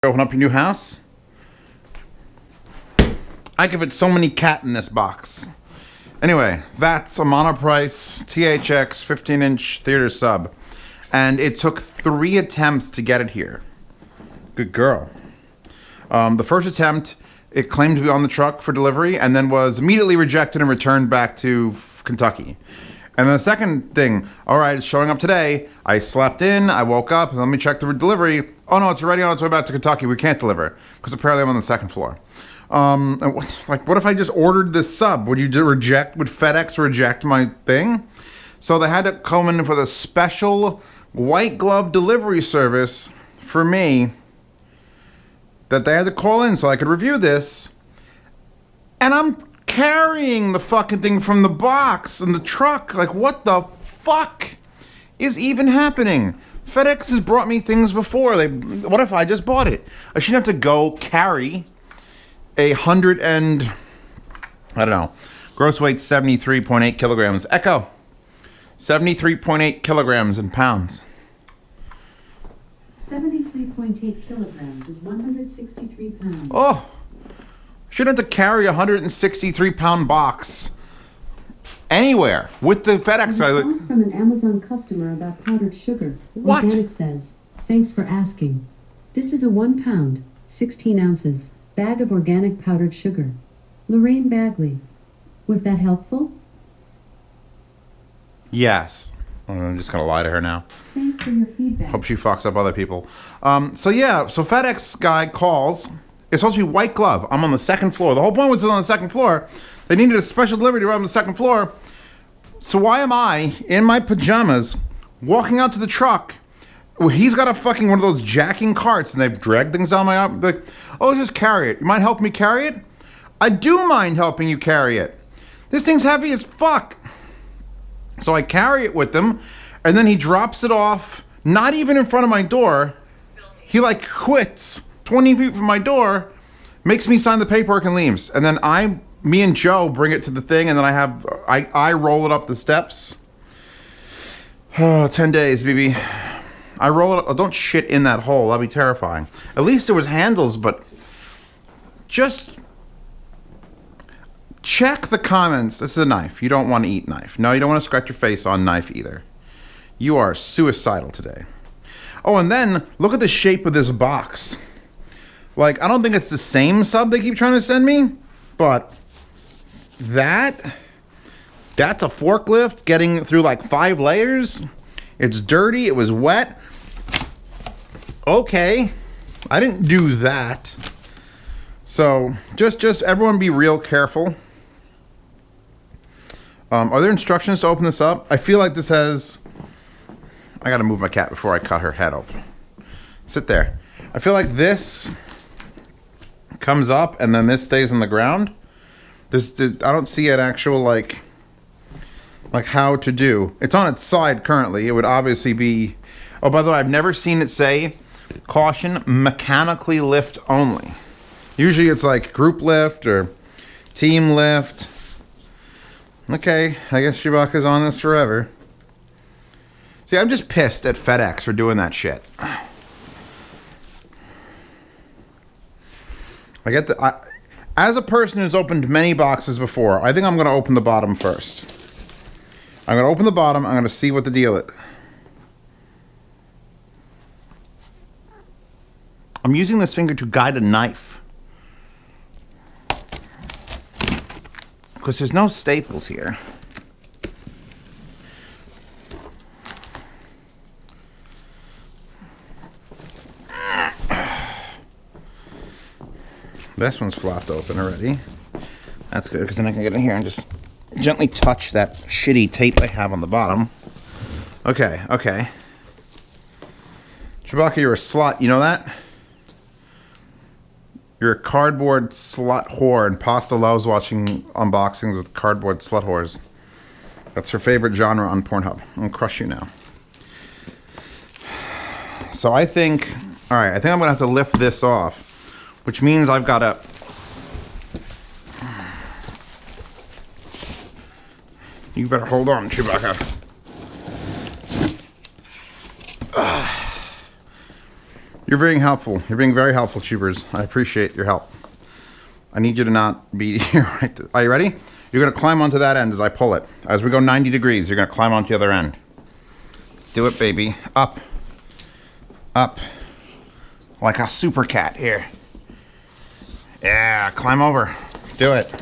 Open up your new house. I give it so many cat in this box. Anyway, that's a Monoprice THX 15-inch theater sub. And it took 3 attempts to get it here. Good girl. The first attempt, it claimed to be on the truck for delivery and then was immediately rejected and returned back to Kentucky. And then the second thing, all right, it's showing up today. I slept in, I woke up, let me check the delivery. Oh no, it's already on its way back to Kentucky. We can't deliver because apparently I'm on the 2nd floor. What if I just ordered this sub? Would FedEx reject my thing? So they had to come in with a special white glove delivery service for me that they had to call in so I could review this. And I'm carrying the fucking thing from the box in the truck. Like, what the fuck is even happening? FedEx has brought me things before. What if I just bought it? I shouldn't have to go carry a 100 and, I don't know, gross weight 73.8 kilograms. Echo, 73.8 kilograms in pounds. 73.8 kilograms is 163 pounds. Oh, shouldn't have to carry a 163-pound box anywhere with the FedEx. A response from an Amazon customer about powdered sugar. What? Organic says, thanks for asking. This is a 1 pound, 16 ounces bag of organic powdered sugar. Lorraine Bagley. Was that helpful? Yes. I'm just gonna lie to her now. Thanks for your feedback. Hope she fucks up other people. So FedEx guy calls. It's supposed to be white glove. I'm on the 2nd floor. The whole point was on the 2nd floor. They needed a special delivery to run on the 2nd floor. So why am I, in my pajamas, walking out to the truck? Well, he's got a fucking one of those jacking carts, and they've dragged things down my arm. Like, oh, just carry it. You mind helping me carry it? I do mind helping you carry it. This thing's heavy as fuck. So I carry it with him, and then he drops it off, not even in front of my door. He like quits 20 feet from my door, makes me sign the paperwork and leaves. And then me and Joe bring it to the thing, and then I roll it up the steps. Oh, 10 days, baby. I roll it up. Don't shit in that hole. That'd be terrifying. At least there was handles, but just check the comments. This is a knife. You don't want to eat knife. No, you don't want to scratch your face on knife either. You are suicidal today. Oh, and then look at the shape of this box. Like, I don't think it's the same sub they keep trying to send me, but that's a forklift getting through like 5 layers. It's dirty. It was wet. Okay. I didn't do that. So just everyone be real careful. Are there instructions to open this up? I feel like this has... I gotta move my cat before I cut her head open. Sit there. I feel like this comes up and then this stays on the ground. I don't see an actual like how to do. It's on its side currently. It would obviously be... Oh, by the way, I've never seen it say, caution, mechanically lift only. Usually it's like group lift or team lift. Okay, I guess Chewbacca's on this forever. See, I'm just pissed at FedEx for doing that shit. As a person who's opened many boxes before, I think I'm going to open the bottom first. I'm going to open the bottom. I'm going to see what the deal is. I'm using this finger to guide a knife. Because there's no staples here. This one's flopped open already. That's good, because then I can get in here and just gently touch that shitty tape I have on the bottom. Okay, okay. Chewbacca, you're a slut. You know that? You're a cardboard slut whore, and Pasta loves watching unboxings with cardboard slut whores. That's her favorite genre on Pornhub. I'm gonna crush you now. So I think, all right, I think I'm gonna have to lift this off, which means I've gotta, you better hold on, Chewbacca. You're very helpful. You're being very helpful, tubers. I appreciate your help. I need you to not be here right there. Are you ready? You're going to climb onto that end as I pull it. As we go 90 degrees, you're going to climb onto the other end. Do it, baby. Up. Up. Like a super cat here. Yeah, climb over. Do it.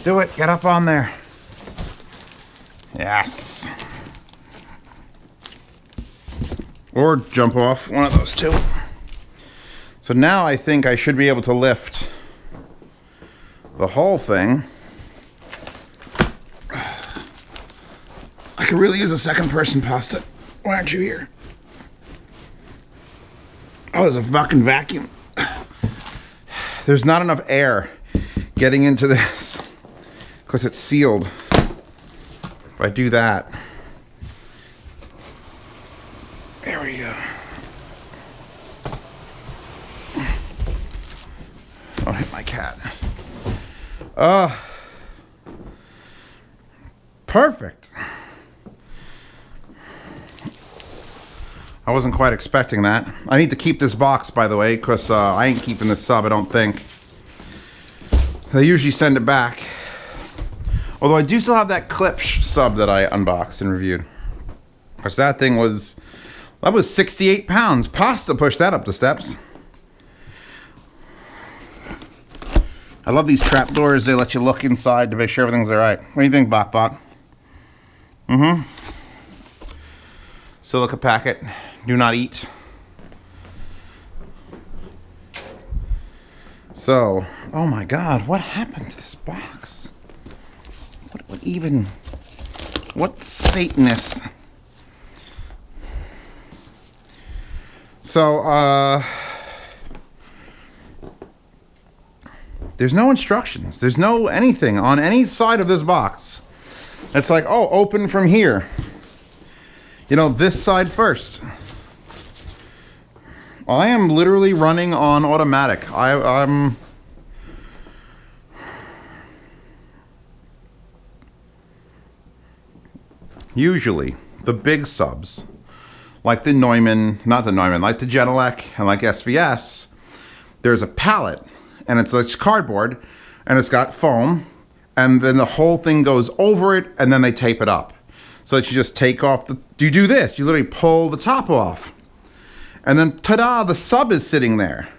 Do it. Get up on there. Yes. Or jump off, one of those two. So now I think I should be able to lift the whole thing. I could really use a second person pasta. Why aren't you here? Oh, there's a fucking vacuum. There's not enough air getting into this because it's sealed. If I do that, there we go. Don't hit my cat. Perfect. I wasn't quite expecting that. I need to keep this box, by the way, because I ain't keeping this sub, I don't think. They usually send it back. Although I do still have that Klipsch sub that I unboxed and reviewed. Because that thing was... That was 68 pounds. Pasta pushed that up the steps. I love these trap doors. They let you look inside to make sure everything's alright. What do you think, Bok Bok? Mm-hmm. Silica packet. Do not eat. So, oh my god, what happened to this box? What even... What Satanist... So, there's no instructions. There's no anything on any side of this box. It's like, oh, open from here. You know, this side first. I am literally running on automatic. I'm... Usually, the big subs, like the Neumann, not the Neumann, like the Genelec and like SVS, there's a pallet, and it's like cardboard, and it's got foam, and then the whole thing goes over it, and then they tape it up. So that you just take off the... You do this, you literally pull the top off. And then, ta-da, the sub is sitting there.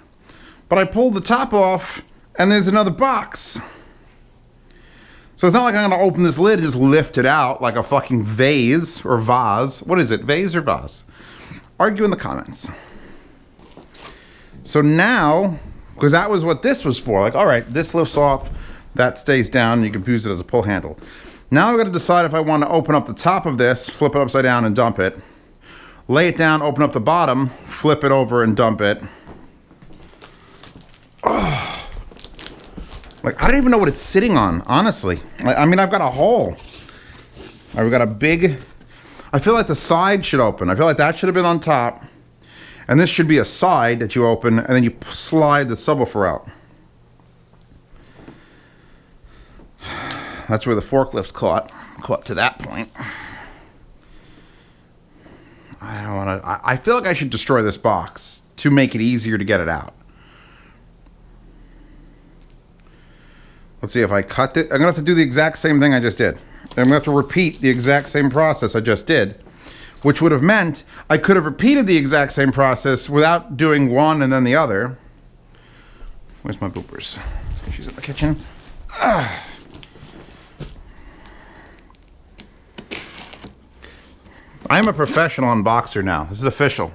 But I pulled the top off, and there's another box. So it's not like I'm going to open this lid and just lift it out like a fucking vase or vase. What is it, vase or vase? Argue in the comments. So now, because that was what this was for. Like, all right, this lifts off, that stays down, and you can use it as a pull handle. Now I've got to decide if I want to open up the top of this, flip it upside down and dump it. Lay it down, open up the bottom, flip it over and dump it. Oh. Like, I don't even know what it's sitting on, honestly. I mean, I've got a hole. I've got a big... I feel like the side should open. I feel like that should have been on top. And this should be a side that you open, and then you slide the subwoofer out. That's where the forklift's caught to that point. I don't want to... I feel like I should destroy this box to make it easier to get it out. Let's see if I cut it. I'm going to have to do the exact same thing I just did. I'm going to have to repeat the exact same process I just did, which would have meant I could have repeated the exact same process without doing one and then the other. Where's my bloopers? She's in the kitchen. Ugh. I am a professional unboxer now. This is official.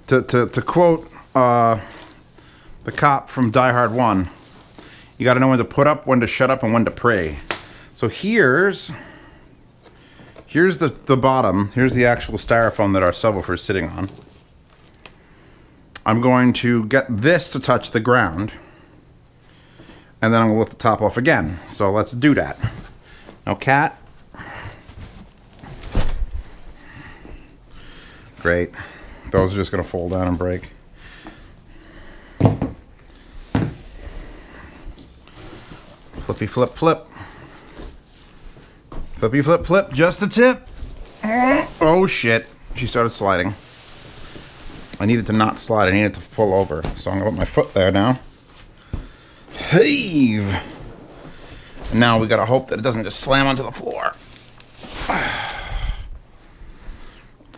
To quote the cop from Die Hard 1, you got to know when to put up, when to shut up, and when to pray. So here's the bottom. Here's the actual styrofoam that our subwoofer is sitting on. I'm going to get this to touch the ground, and then I'm going to lift the top off again. So let's do that. No cat. Great. Those are just going to fold down and break. Flippy flip flip. Flippy flip flip. Just the tip. Oh shit. she started sliding. I needed to not slide, I needed to pull over. So I'm gonna put my foot there now. Heave! And now we gotta hope that it doesn't just slam onto the floor.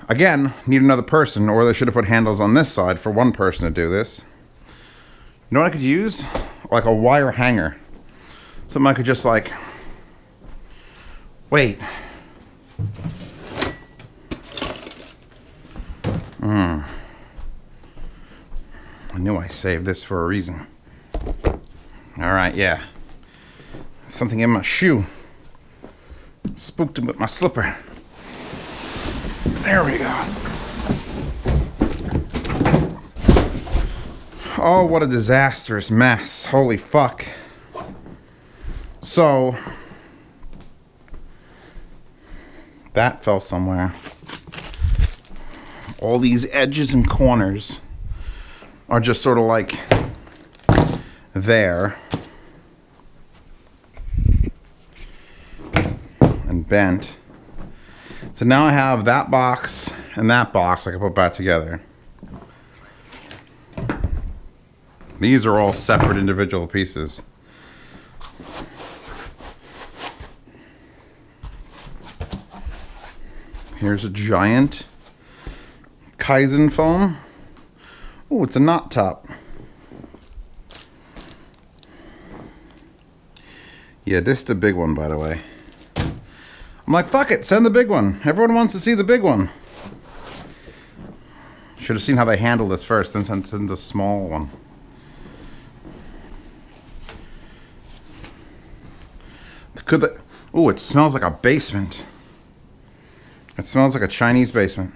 Again, need another person, or they should have put handles on this side for one person to do this. You know what I could use? Like a wire hanger. Something I could just like... Wait. I knew I saved this for a reason. Alright, yeah. Something in my shoe. Spooked him with my slipper. There we go. Oh, what a disastrous mess. Holy fuck. So, that fell somewhere. All these edges and corners are just sort of like there and bent. So now I have that box and that box I can put back together. These are all separate individual pieces. Here's a giant Kaizen foam. Oh, it's a knot top. Yeah, this is the big one, by the way. I'm like, fuck it, send the big one. Everyone wants to see the big one. Should have seen how they handled this first, then send the small one. Could the... Oh, it smells like a basement. It smells like a Chinese basement.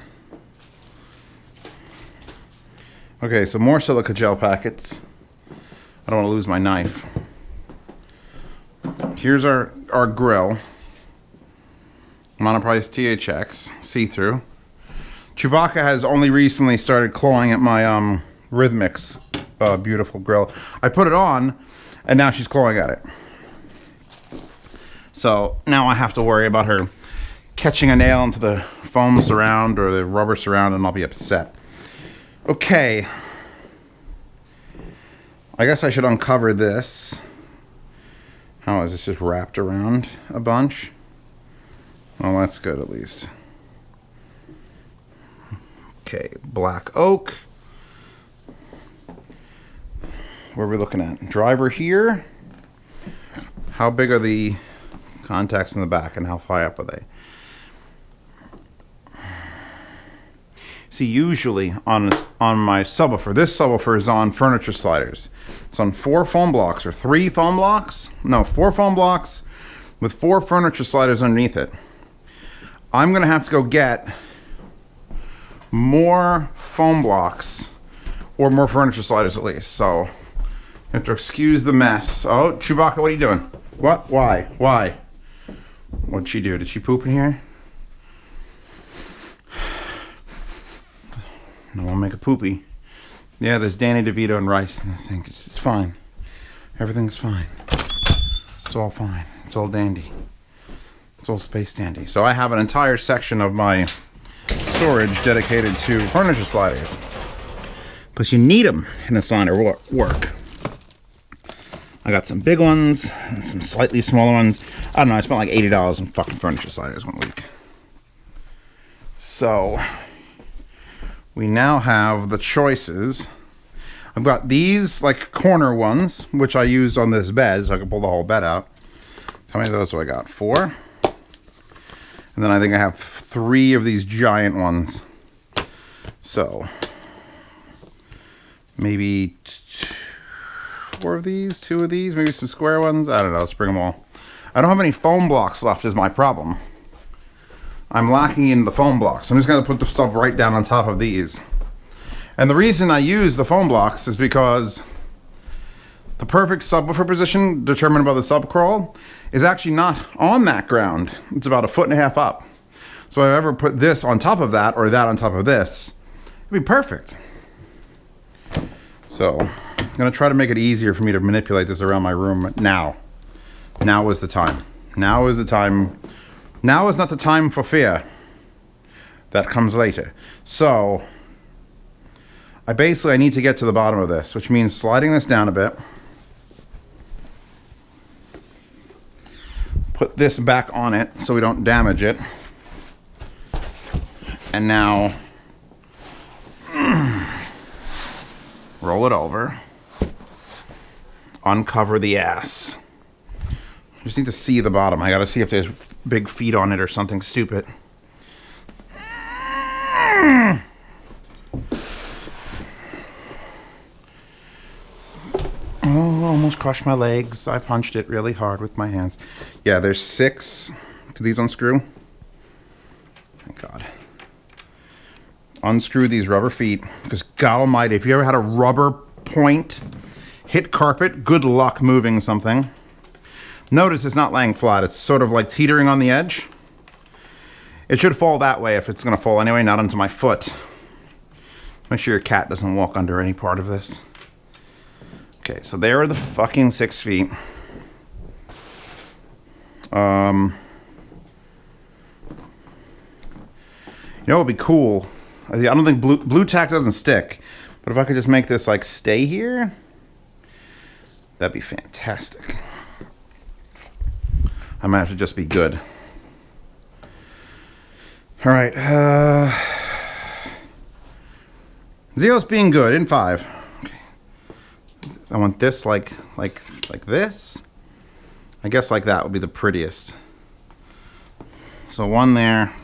Okay, so more silica gel packets. I don't want to lose my knife. Here's our grill. Monoprice THX, see-through. Chewbacca has only recently started clawing at my Rhythmix beautiful grill. I put it on, and now she's clawing at it. So now I have to worry about her catching a nail into the foam surround or the rubber surround, and I'll be upset. Okay. I guess I should uncover this. How is this just wrapped around a bunch? Well, that's good at least. Okay, black oak. What are we looking at? Driver here. How big are the contacts in the back and how high up are they? See, usually on my subwoofer, this subwoofer is on furniture sliders. It's on 4 foam blocks or 3 foam blocks. No, 4 foam blocks with 4 furniture sliders underneath it. I'm gonna have to go get more foam blocks or more furniture sliders at least. So you have to excuse the mess. Oh, Chewbacca, what are you doing? What? Why? Why? What'd she do? Did she poop in here? No one make a poopy. Yeah, there's Danny DeVito and rice in this thing. It's fine. Everything's fine. It's all fine. It's all dandy. It's all space dandy. So I have an entire section of my storage dedicated to furniture sliders. Because you need them in the slider work. I got some big ones and some slightly smaller ones. I don't know, I spent like $80 on fucking furniture sliders one week. So we now have the choices. I've got these like corner ones, which I used on this bed, so I can pull the whole bed out. How many of those do I got? 4. And then I think I have 3 of these giant ones. So maybe 4 of these, 2 of these, maybe some square ones. I don't know, let's bring them all. I don't have any foam blocks left is my problem. I'm lacking in the foam blocks. I'm just gonna put the sub right down on top of these. And the reason I use the foam blocks is because the perfect subwoofer position determined by the sub crawl is actually not on that ground. It's about 1.5 feet up. So if I ever put this on top of that or that on top of this, it'd be perfect. So I'm gonna try to make it easier for me to manipulate this around my room now. Now is the time. Now is the time. Now is not the time for fear. That comes later. So I need to get to the bottom of this, which means sliding this down a bit. Put this back on it so we don't damage it. And now roll it over. Uncover the ass. Just need to see the bottom. I gotta see if there's big feet on it or something stupid. Oh, almost crushed my legs. I punched it really hard with my hands. Yeah, there's 6. Do these unscrew? Thank God. Unscrew these rubber feet, because God almighty, if you ever had a rubber point hit carpet, good luck moving something. Notice it's not laying flat. It's sort of like teetering on the edge. It should fall that way if it's going to fall anyway, not onto my foot. Make sure your cat doesn't walk under any part of this. Okay, so there are the fucking 6 feet. You know what would be cool? I don't think blue tack doesn't stick, but if I could just make this like stay here, that'd be fantastic. I might have to just be good. All right. Zealous being good in 5. Okay. I want this like this. I guess like that would be the prettiest. So 1 there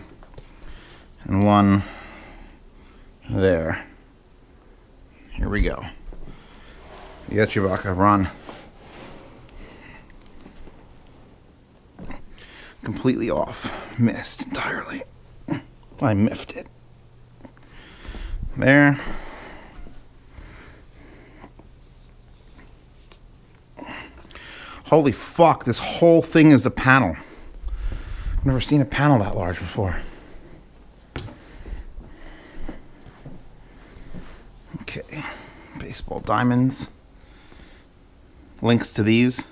and 1 there. Here we go. You got Chewbacca, run. Completely off. Missed entirely. I miffed it. There. Holy fuck, this whole thing is the panel. I've never seen a panel that large before. Okay. Baseball diamonds. Links to these.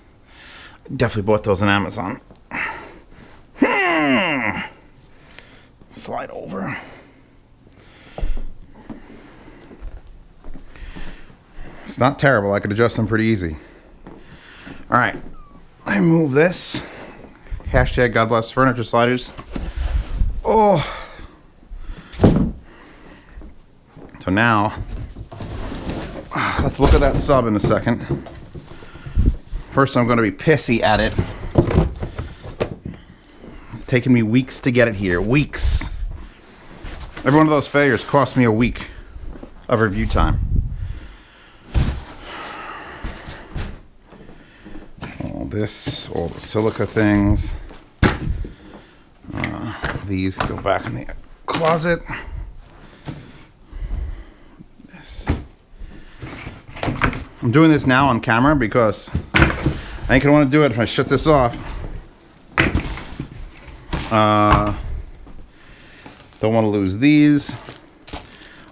Definitely bought those on Amazon. Slide over. It's not terrible. I could adjust them pretty easy. All right. I move this. Hashtag God bless furniture sliders. Oh. So now, let's look at that sub in a second. First, I'm going to be pissy at it. It's taken me weeks to get it here. Weeks. Every one of those failures cost me a week of review time. All this, all the silica things. These go back in the closet. This. I'm doing this now on camera because I ain't gonna want to do it if I shut this off. Don't want to lose these.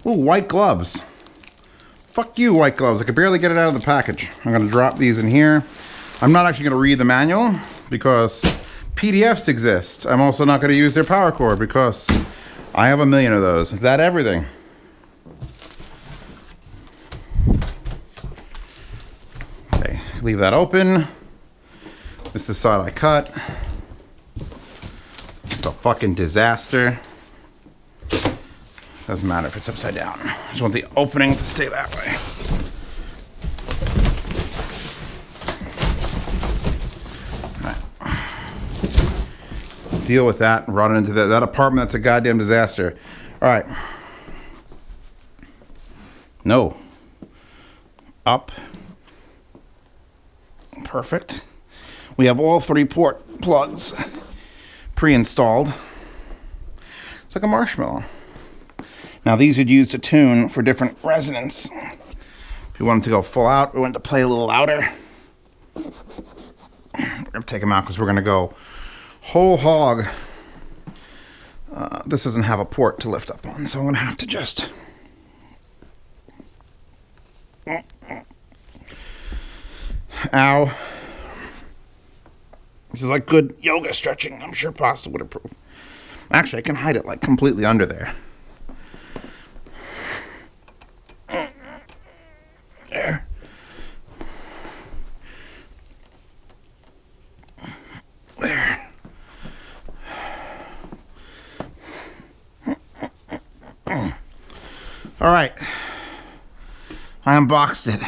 Ooh, white gloves. Fuck you, white gloves. I could barely get it out of the package. I'm gonna drop these in here. I'm not actually gonna read the manual because PDFs exist. I'm also not gonna use their power cord because I have a million of those. Is that everything? Okay, leave that open. This is the side I cut. It's a fucking disaster. Doesn't matter if it's upside down. I just want the opening to stay that way. All right. Deal with that and run into that apartment. That's a goddamn disaster. All right. No. Up. Perfect. We have all 3 port plugs pre-installed. It's like a marshmallow. Now these would use to tune for different resonance. If you wanted to go full out, we wanted to play a little louder. We're gonna take them out because we're gonna go whole hog. This doesn't have a port to lift up on, so I'm gonna have to just. Ow. This is like good yoga stretching. I'm sure Pasta would approve. Actually, I can hide it like completely under there. There. There. All right. I unboxed it.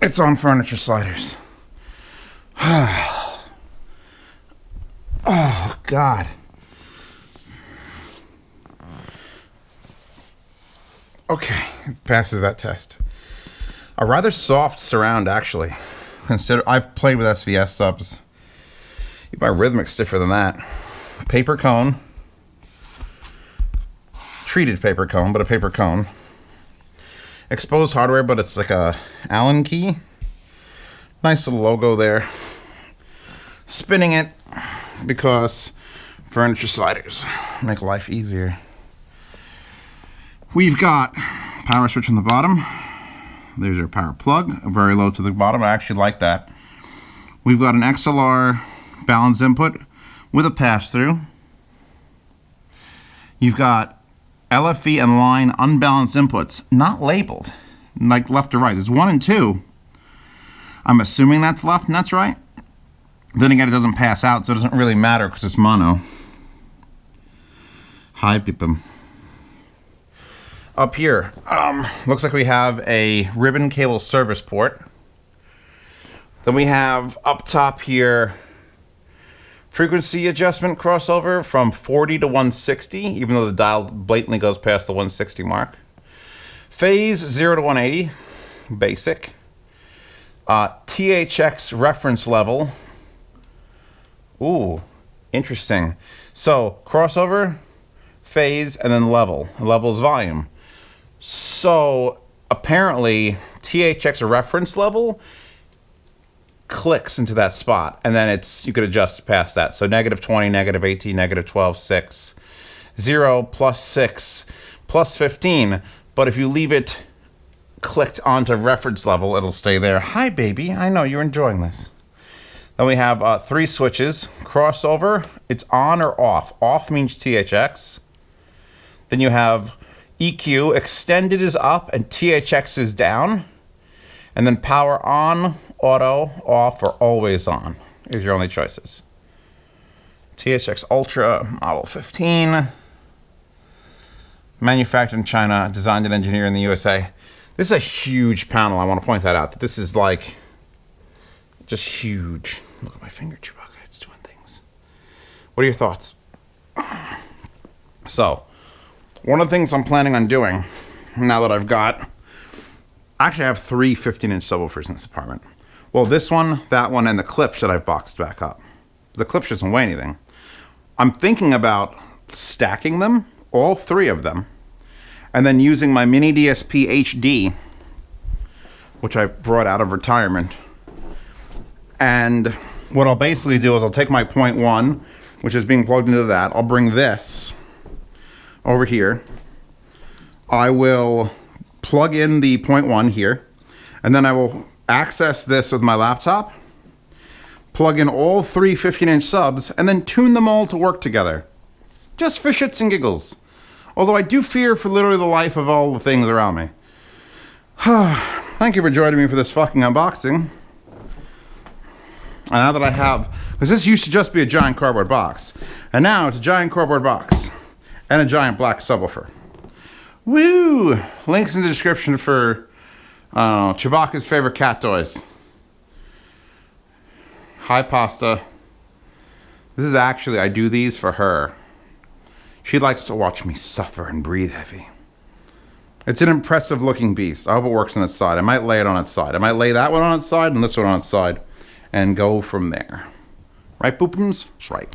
It's on furniture sliders. Oh, God. Okay, it passes that test. A rather soft surround, actually. I've played with SVS subs. My rhythmic's stiffer than that. Paper cone. Treated paper cone, but a paper cone. Exposed hardware, but it's like a Allen key. Nice little logo there. Spinning it because furniture sliders make life easier. We've got power switch on the bottom. There's our power plug, very low to the bottom. I actually like that. We've got an XLR balance input with a pass-through. You've got LFE and line unbalanced inputs, not labeled, like left to right. There's 1 and 2. I'm assuming that's left and that's right. Then again, it doesn't pass out, so it doesn't really matter because it's mono. Hi, people. Up here, looks like we have a ribbon cable service port. Then we have up top here, frequency adjustment crossover from 40 to 160, even though the dial blatantly goes past the 160 mark. Phase 0 to 180, basic. THX reference level. Ooh, interesting. So, crossover, phase, and then level. Level is volume. So, apparently, THX reference level clicks into that spot, and then you could adjust past that. So, -20, -18, -12, 6, 0, +6, +15. But if you leave it clicked onto reference level, it'll stay there. Hi, baby. I know you're enjoying this. Then we have 3 switches. Crossover, it's on or off. Off means THX. Then you have EQ, extended is up and THX is down. And then power on, auto, off, or always on is your only choices. THX Ultra, model 15. Manufactured in China, designed and engineered in the USA. This is a huge panel. I want to point that out. This is like just huge. Look at my finger, Chewbacca. It's doing things. What are your thoughts? So, one of the things I'm planning on doing, now that I've got, actually I have 3 15-inch subwoofers in this apartment. Well, this one, that one, and the clips that I've boxed back up. The clips doesn't weigh anything. I'm thinking about stacking them, all 3 of them, and then using my mini DSP HD, which I brought out of retirement. And what I'll basically do is I'll take my 0.1, which is being plugged into that. I'll bring this over here. I will plug in the 0.1 here, and then I will access this with my laptop, plug in all 3 15-inch subs, and then tune them all to work together. Just for shits and giggles. Although I do fear for literally the life of all the things around me. Thank you for joining me for this fucking unboxing. And now that I have, because this used to just be a giant cardboard box, and now it's a giant cardboard box and a giant black subwoofer. Woo! Links in the description for Chewbacca's favorite cat toys. Hi, Pasta. This is actually, I do these for her. She likes to watch me suffer and breathe heavy. It's an impressive looking beast. I hope it works on its side. I might lay it on its side. I might lay that one on its side and this one on its side and go from there. Right, Boopums? Right.